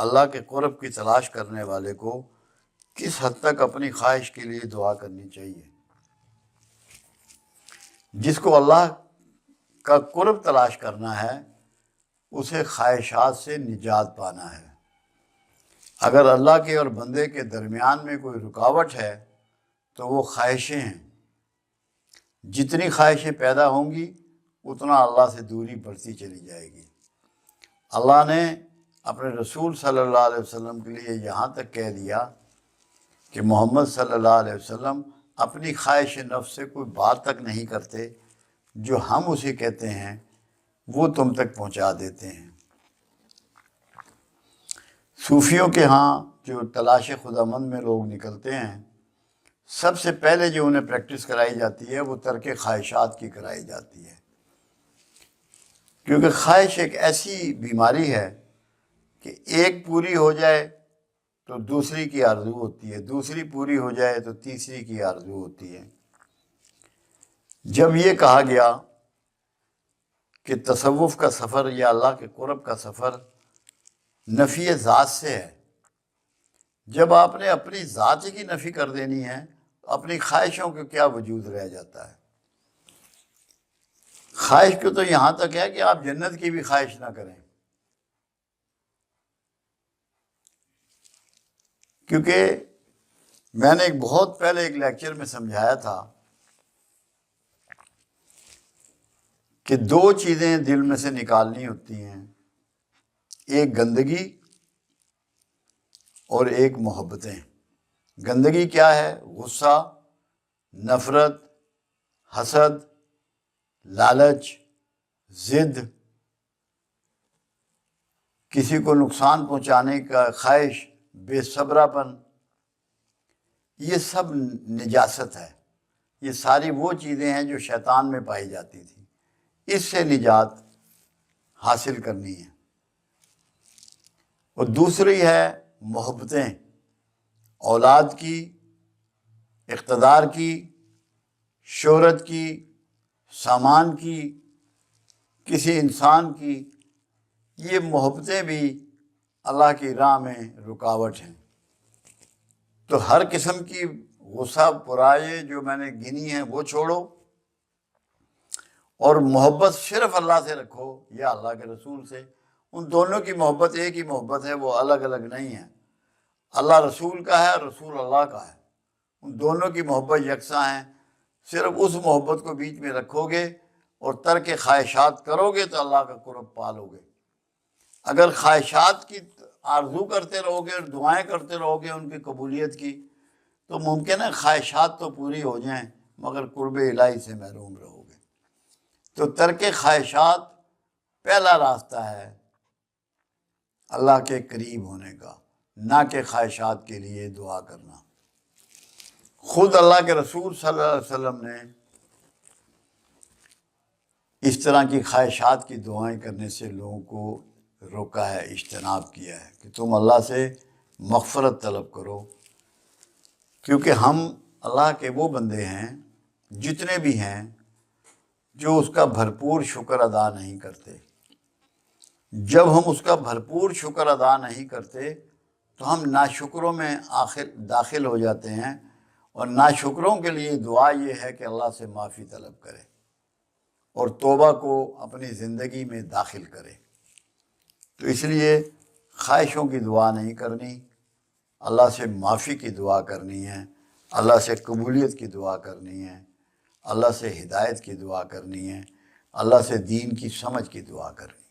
اللہ کے قرب کی تلاش کرنے والے کو کس حد تک اپنی خواہش کے لیے دعا کرنی چاہیے۔ جس کو اللہ کا قرب تلاش کرنا ہے اسے خواہشات سے نجات پانا ہے۔ اگر اللہ کے اور بندے کے درمیان میں کوئی رکاوٹ ہے تو وہ خواہشیں ہیں۔ جتنی خواہشیں پیدا ہوں گی اتنا اللہ سے دوری بڑھتی چلی جائے گی۔ اللہ نے اپنے رسول صلی اللہ علیہ وسلم کے لیے یہاں تک کہہ دیا کہ محمد صلی اللہ علیہ وسلم اپنی خواہش نفس سے کوئی بات تک نہیں کرتے، جو ہم اسے کہتے ہیں وہ تم تک پہنچا دیتے ہیں۔ صوفیوں کے ہاں جو تلاش خدا مند میں لوگ نکلتے ہیں، سب سے پہلے جو انہیں پریکٹس کرائی جاتی ہے وہ ترک خواہشات کی کرائی جاتی ہے، کیونکہ خواہش ایک ایسی بیماری ہے کہ ایک پوری ہو جائے تو دوسری کی آرزو ہوتی ہے، دوسری پوری ہو جائے تو تیسری کی آرزو ہوتی ہے۔ جب یہ کہا گیا کہ تصوف کا سفر یا اللہ کے قرب کا سفر نفی ذات سے ہے، جب آپ نے اپنی ذات کی نفی کر دینی ہے تو اپنی خواہشوں کا کیا وجود رہ جاتا ہے۔ خواہش کو تو یہاں تک ہے کہ آپ جنت کی بھی خواہش نہ کریں، کیونکہ میں نے بہت پہلے ایک لیکچر میں سمجھایا تھا کہ دو چیزیں دل میں سے نکالنی ہوتی ہیں، ایک گندگی اور ایک محبتیں۔ گندگی کیا ہے؟ غصہ، نفرت، حسد، لالچ، ضد، کسی کو نقصان پہنچانے کا خواہش، بے صبرا پن، یہ سب نجاست ہے۔ یہ ساری وہ چیزیں ہیں جو شیطان میں پائی جاتی تھی، اس سے نجات حاصل کرنی ہے۔ اور دوسری ہے محبتیں، اولاد کی، اقتدار کی، شہرت کی، سامان کی، کسی انسان کی۔ یہ محبتیں بھی اللہ کی راہ میں رکاوٹ ہیں۔ تو ہر قسم کی غصہ برائیاں جو میں نے گنی ہیں وہ چھوڑو، اور محبت صرف اللہ سے رکھو یا اللہ کے رسول سے۔ ان دونوں کی محبت ایک ہی محبت ہے، وہ الگ الگ نہیں ہے۔ اللہ رسول کا ہے، رسول اللہ کا ہے، ان دونوں کی محبت یکساں ہے۔ صرف اس محبت کو بیچ میں رکھو گے اور ترک خواہشات کرو گے تو اللہ کا قرب پالو گے۔ اگر خواہشات کی آرزو کرتے رہو گے اور دعائیں کرتے رہو گے ان کی قبولیت کی، تو ممکن ہے خواہشات تو پوری ہو جائیں مگر قرب الہی سے محروم رہو گے۔ تو ترک خواہشات پہلا راستہ ہے اللہ کے قریب ہونے کا، نہ کہ خواہشات کے لیے دعا کرنا۔ خود اللہ کے رسول صلی اللہ علیہ وسلم نے اس طرح کی خواہشات کی دعائیں کرنے سے لوگوں کو روکا ہے، اجتناب کیا ہے کہ تم اللہ سے مغفرت طلب کرو، کیونکہ ہم اللہ کے وہ بندے ہیں جتنے بھی ہیں جو اس کا بھرپور شکر ادا نہیں کرتے۔ جب ہم اس کا بھرپور شکر ادا نہیں کرتے تو ہم ناشکروں میں داخل ہو جاتے ہیں، اور ناشکروں کے لیے دعا یہ ہے کہ اللہ سے معافی طلب کرے اور توبہ کو اپنی زندگی میں داخل کرے۔ تو اس لیے خواہشوں کی دعا نہیں کرنی، اللہ سے معافی کی دعا کرنی ہے، اللہ سے قبولیت کی دعا کرنی ہے، اللہ سے ہدایت کی دعا کرنی ہے، اللہ سے دین کی سمجھ کی دعا کرنی ہے۔